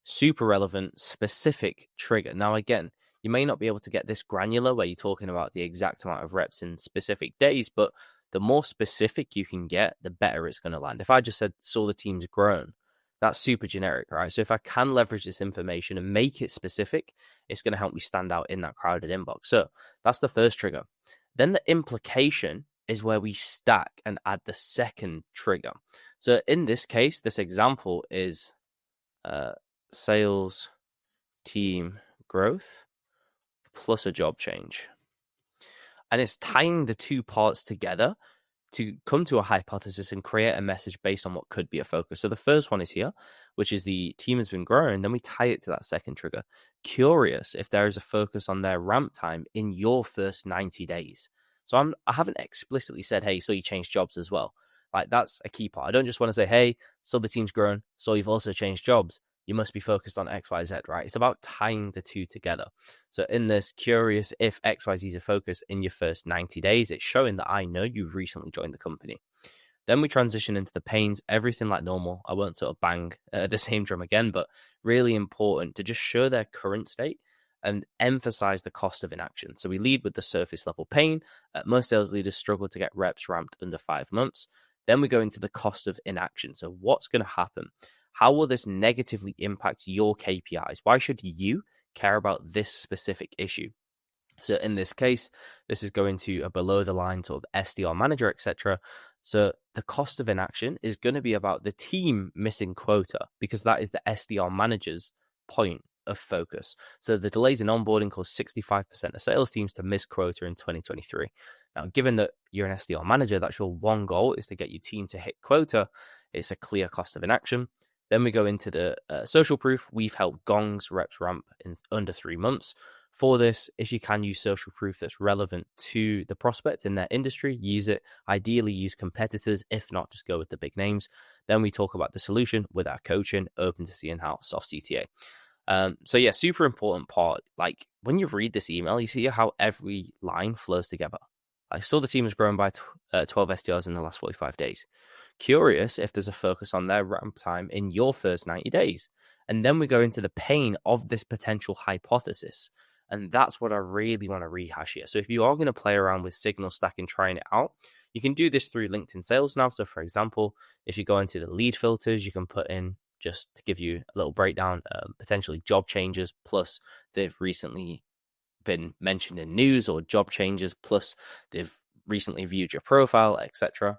Super relevant, specific trigger. Now, again, you may not be able to get this granular where you're talking about the exact amount of reps in specific days, but the more specific you can get, the better it's going to land. If I just saw the team's grown, that's super generic, right? So if I can leverage this information and make it specific, it's going to help me stand out in that crowded inbox. So that's the first trigger. Then the implication is where we stack and add the second trigger. So in this case, this example is sales team growth plus a job change. And it's tying the 2 parts together to come to a hypothesis and create a message based on what could be a focus. So the first one is here, which is the team has been growing. Then we tie it to that second trigger. Curious if there is a focus on their ramp time in your first 90 days. So I haven't explicitly said, hey, so you changed jobs as well. Like, that's a key part. I don't just want to say, hey, so the team's grown, so you've also changed jobs. You must be focused on X, Y, Z, right? It's about tying the 2 together. So in this, curious if X, Y, Z is a focus in your first 90 days, it's showing that I know you've recently joined the company. Then we transition into the pains, everything like normal. I won't sort of bang the same drum again, but really important to just show their current state and emphasize the cost of inaction. So we lead with the surface level pain. Most sales leaders struggle to get reps ramped under 5 months. Then we go into the cost of inaction. So what's going to happen? How will this negatively impact your KPIs? Why should you care about this specific issue? So in this case, this is going to a below the line sort of SDR manager, etc. So the cost of inaction is going to be about the team missing quota because that is the SDR manager's point of focus. So the delays in onboarding caused 65% of sales teams to miss quota in 2023. Now, given that you're an SDR manager, that's your one goal is to get your team to hit quota. It's a clear cost of inaction. Then we go into the social proof. We've helped Gong's reps ramp in under 3 months. For this, if you can use social proof that's relevant to the prospect in their industry, use it. Ideally, use competitors. If not, just go with the big names. Then we talk about the solution with our coaching, open to seeing how soft CTA. So yeah, super important part. Like when you read this email, you see how every line flows together. I saw the team has grown by 12 SDRs in the last 45 days. Curious if there's a focus on their ramp time in your first 90 days. And then we go into the pain of this potential hypothesis. And that's what I really want to rehash here. So if you are going to play around with signal stacking, trying it out, you can do this through LinkedIn sales now. So for example, if you go into the lead filters, you can put in, just to give you a little breakdown, potentially job changes, plus they've recently been mentioned in news, or job changes, plus they've recently viewed your profile, etc.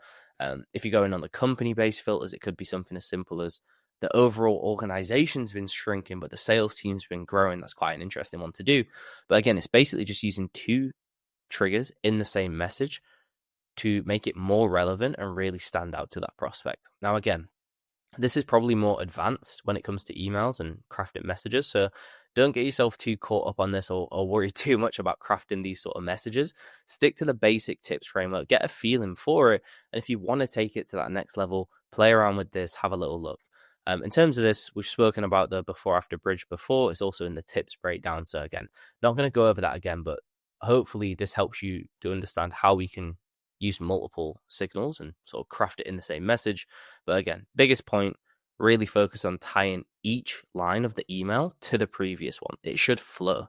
If you go in on the company-based filters, it could be something as simple as the overall organization's been shrinking, but the sales team's been growing. That's quite an interesting one to do. But again, it's basically just using two triggers in the same message to make it more relevant and really stand out to that prospect. Now, again, this is probably more advanced when it comes to emails and crafting messages. So don't get yourself too caught up on this or worry too much about crafting these sort of messages. Stick to the basic tips framework, get a feeling for it. And if you want to take it to that next level, play around with this, have a little look. In terms of this, we've spoken about the before-after bridge before. It's also in the tips breakdown. So again, not going to go over that again, but hopefully this helps you to understand how we can use multiple signals and sort of craft it in the same message. But again, biggest point, really focus on tying each line of the email to the previous one. It should flow.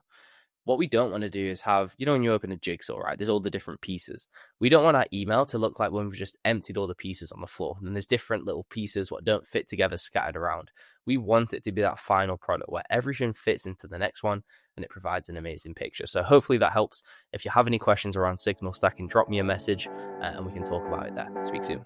What we don't want to do is have, when you open a jigsaw, right, there's all the different pieces. We don't want our email to look like when we've just emptied all the pieces on the floor. And then there's different little pieces what don't fit together scattered around. We want it to be that final product where everything fits into the next one and it provides an amazing picture. So hopefully that helps. If you have any questions around signal stacking, drop me a message and we can talk about it there. Speak soon.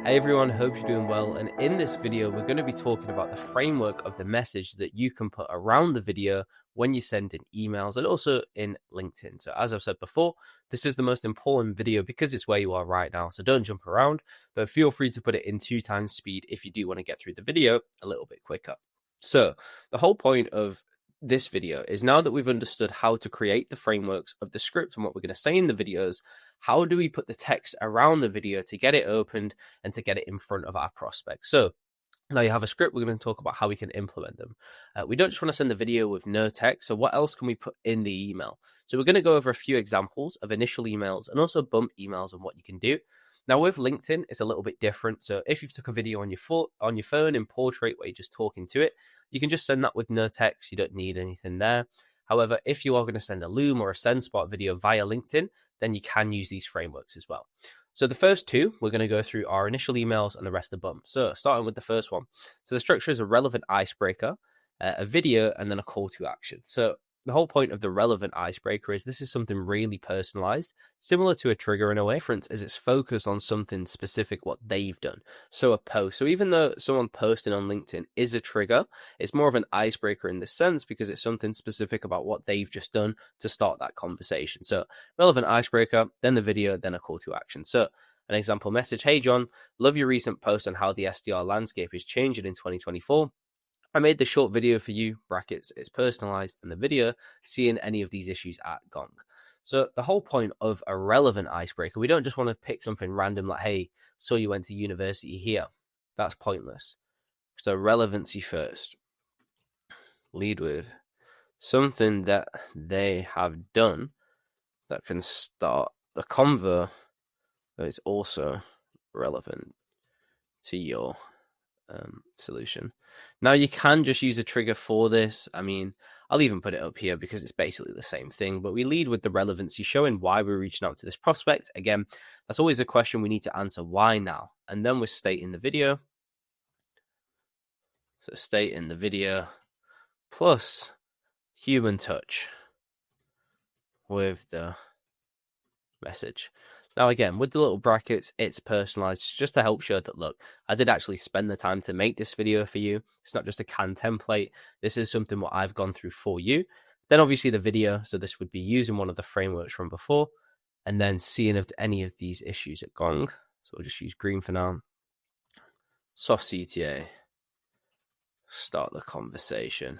Hey everyone, hope you're doing well. And in this video, we're going to be talking about the framework of the message that you can put around the video when you send in emails and also in LinkedIn. So as I've said before, this is the most important video because it's where you are right now. So don't jump around, but feel free to put it in 2 times speed if you do want to get through the video a little bit quicker. So the whole point of this video is, now that we've understood how to create the frameworks of the script and what we're going to say in the videos, how do we put the text around the video to get it opened and to get it in front of our prospects? So now you have a script, we're going to talk about how we can implement them. We don't just want to send the video with no text. So what else can we put in the email? So we're going to go over a few examples of initial emails and also bump emails and what you can do. Now with LinkedIn, it's a little bit different. So if you've took a video on your phone in portrait where you're just talking to it, you can just send that with no text. You don't need anything there. However, if you are going to send a Loom or a SendSpot video via LinkedIn, then you can use these frameworks as well. So the first two, we're going to go through our initial emails and the rest of bumps. So starting with the first one. So the structure is a relevant icebreaker, a video, and then a call to action. So the whole point of the relevant icebreaker is this is something really personalized, similar to a trigger in a way. Difference is it's focused on something specific, what they've done. So a post. So even though someone posting on LinkedIn is a trigger, it's more of an icebreaker in this sense because it's something specific about what they've just done to start that conversation. So relevant icebreaker, then the video, then a call to action. So an example message: hey John, love your recent post on how the SDR landscape is changing in 2024. I made the short video for you, brackets, it's personalized, and the video, seeing any of these issues at Gong. So the whole point of a relevant icebreaker, we don't just want to pick something random like, hey, so you went to university here. That's pointless. So relevancy first. Lead with something that they have done that can start the convo that is also relevant to your solution. Now you can just use a trigger for this. I mean, I'll even put it up here because it's basically the same thing, but we lead with the relevancy, showing why we're reaching out to this prospect. Again, that's always a question we need to answer. Why now? And then we're stating the video. So state in the video plus human touch with the message. Now, again, with the little brackets, it's personalized just to help show that, look, I did actually spend the time to make this video for you. It's not just a canned template. This is something what I've gone through for you. Then obviously the video. So this would be using one of the frameworks from before. and then seeing if any of these issues are gone. So we'll just use green for now. Soft CTA, start the conversation.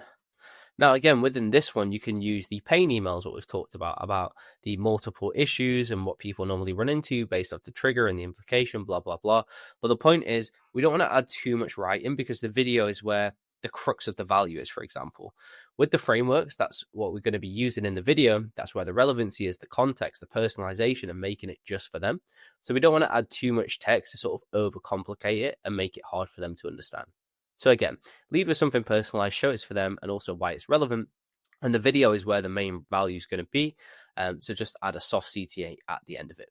Now, again, within this one, you can use the pain emails, what we've talked about the multiple issues and what people normally run into based off the trigger and the implication, blah, blah, blah. But the point is, we don't want to add too much writing because the video is where the crux of the value is, for example. With the frameworks, that's what we're going to be using in the video. That's where the relevancy is, the context, the personalization, and making it just for them. So we don't want to add too much text to sort of overcomplicate it and make it hard for them to understand. So again, lead with something personalized, show it's for them, and also why it's relevant. And the video is where the main value is going to be. So just add a soft CTA at the end of it.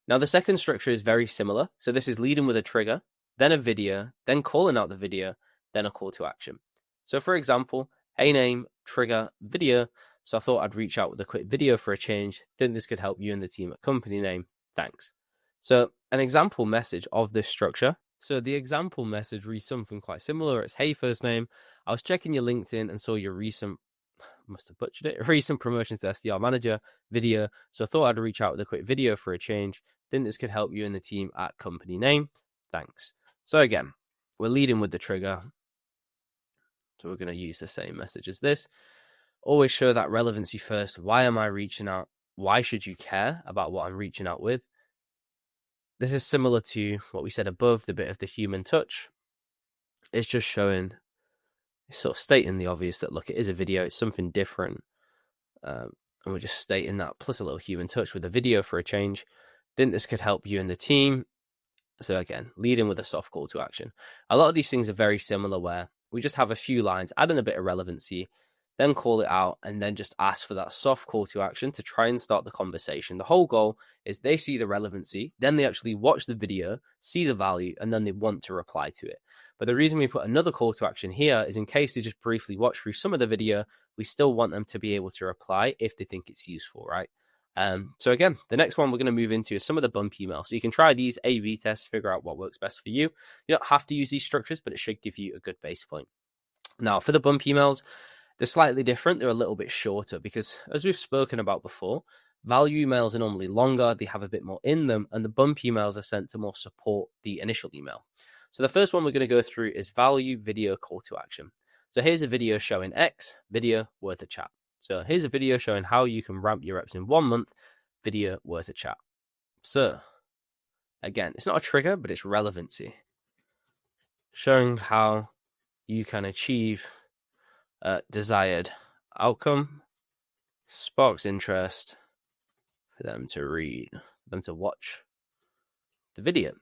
Now, the second structure is very similar. So this is leading with a trigger, then a video, then calling out the video, then a call to action. So for example, hey name, trigger, video. So I thought I'd reach out with a quick video for a change. Think this could help you and the team at company name. Thanks. So an example message of this structure. So the example message reads something quite similar. It's, hey, first name, I was checking your LinkedIn and saw your recent promotion to SDR manager video. So I thought I'd reach out with a quick video for a change. Think this could help you and the team at company name. Thanks. So again, we're leading with the trigger. So we're going to use the same message as this. Always show that relevancy first. Why am I reaching out? Why should you care about what I'm reaching out with? This is similar to what we said above, the bit of the human touch. It's just showing, it's sort of stating the obvious that, look, it is a video, it's something different. And we're just stating that, plus a little human touch with a video for a change. Think this could help you and the team. So again, leading with a soft call to action. A lot of these things are very similar where we just have a few lines, add in a bit of relevancy, then call it out, and then just ask for that soft call to action to try and start the conversation. The whole goal is they see the relevancy, then they actually watch the video, see the value, and then they want to reply to it. But the reason we put another call to action here is in case they just briefly watch through some of the video, we still want them to be able to reply if they think it's useful, right? So again, the next one we're going to move into is some of the bump emails. So you can try these A/B tests, figure out what works best for you. You don't have to use these structures, but it should give you a good base point. Now, for the bump emails, they're slightly different. They're a little bit shorter because, as we've spoken about before, value emails are normally longer. They have a bit more in them, and the bump emails are sent to more support the initial email. So the first one we're going to go through is value video call to action. So here's a video showing X, video worth a chat. So here's a video showing how you can ramp your reps in 1 month, video worth a chat. So again, it's not a trigger, but it's relevancy. Showing how you can achieve desired outcome, sparks interest for them to read, for them to watch the video.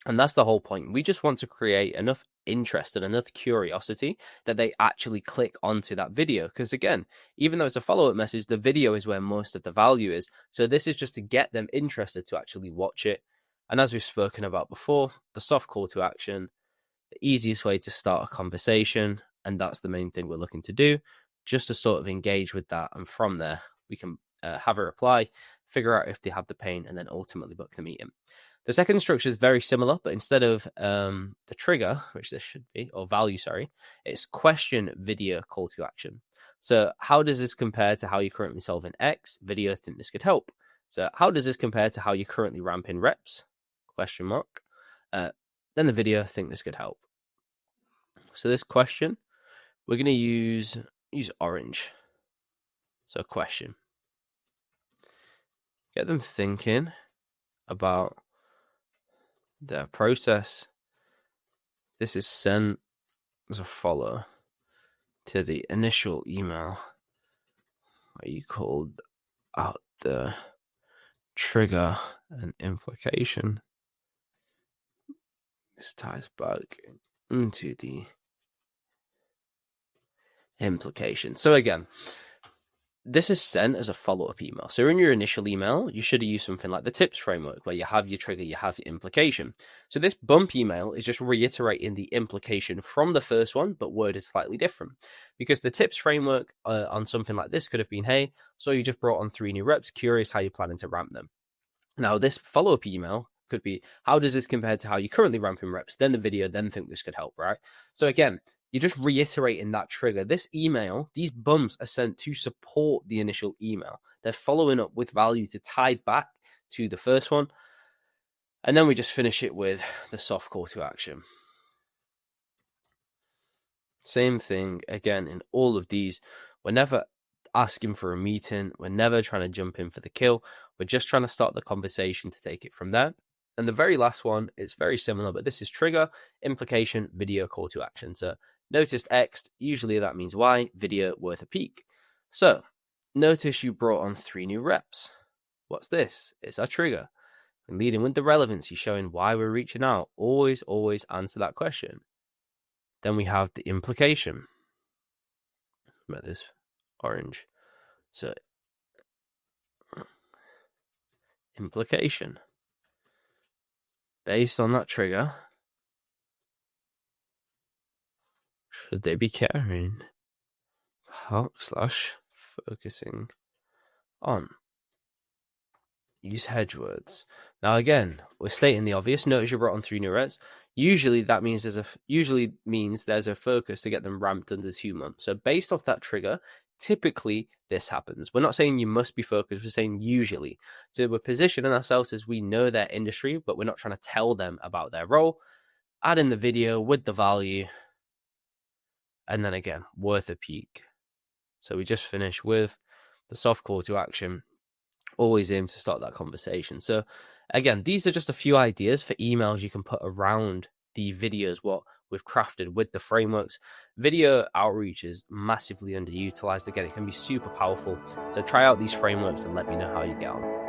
And that's the whole point. We just want to create enough interest and enough curiosity that they actually click onto that video. Because again, even though it's a follow-up message, the video is where most of the value is. So this is just to get them interested to actually watch it. And as we've spoken about before, the soft call to action, the easiest way to start a conversation. And that's the main thing we're looking to do, just to sort of engage with that. And from there, we can have a reply, figure out if they have the pain, and then ultimately book the meeting. The second structure is very similar, but instead of the trigger, which this should be, or value, sorry, it's question, video, call to action. So how does this compare to how you're currently solving X? Video, think this could help. So how does this compare to how you're currently ramping reps? Question mark. Then the video, think this could help. So this question, we're going to use orange. So question. Get them thinking about their process. This is sent as a follow to the initial email where you called out the trigger and implication. This ties back into the implication. So again, this is sent as a follow-up email. So in your initial email, you should use something like the tips framework where you have your trigger, you have your implication. So this bump email is just reiterating the implication from the first one, but worded slightly different. Because the tips framework on something like this could have been, hey, so you just brought on 3 new reps, curious how you're planning to ramp them. Now this follow-up email could be, how does this compare to how you're currently ramping reps? Then the video, then think this could help, right? So again, you're just reiterating that trigger. This email, these bumps are sent to support the initial email. They're following up with value to tie back to the first one. And then we just finish it with the soft call to action. Same thing again in all of these. We're never asking for a meeting. We're never trying to jump in for the kill. We're just trying to start the conversation to take it from there. And the very last one, it's very similar, but this is trigger, implication, video, call to action. So noticed X, usually that means Y, video, worth a peek. So notice you brought on 3 new reps. What's this? It's our trigger. And leading with the relevancy, showing why we're reaching out. Always answer that question. Then we have the implication. About this orange. So implication. Based on that trigger, should they be caring? Focusing on. Use hedge words. Now again, we're stating the obvious. Notice you brought on 3 new reps. Usually that means there's a focus to get them ramped under 2 months. So based off that trigger, typically this happens. We're not saying you must be focused, we're saying usually. So we're positioning ourselves as we know their industry, but we're not trying to tell them about their role. Add in the video with the value. And then again, worth a peek. So we just finish with the soft call to action. Always aim to start that conversation. So again, these are just a few ideas for emails you can put around the videos, what we've crafted with the frameworks. Video outreach is massively underutilized. Again, it can be super powerful. So try out these frameworks and let me know how you get on.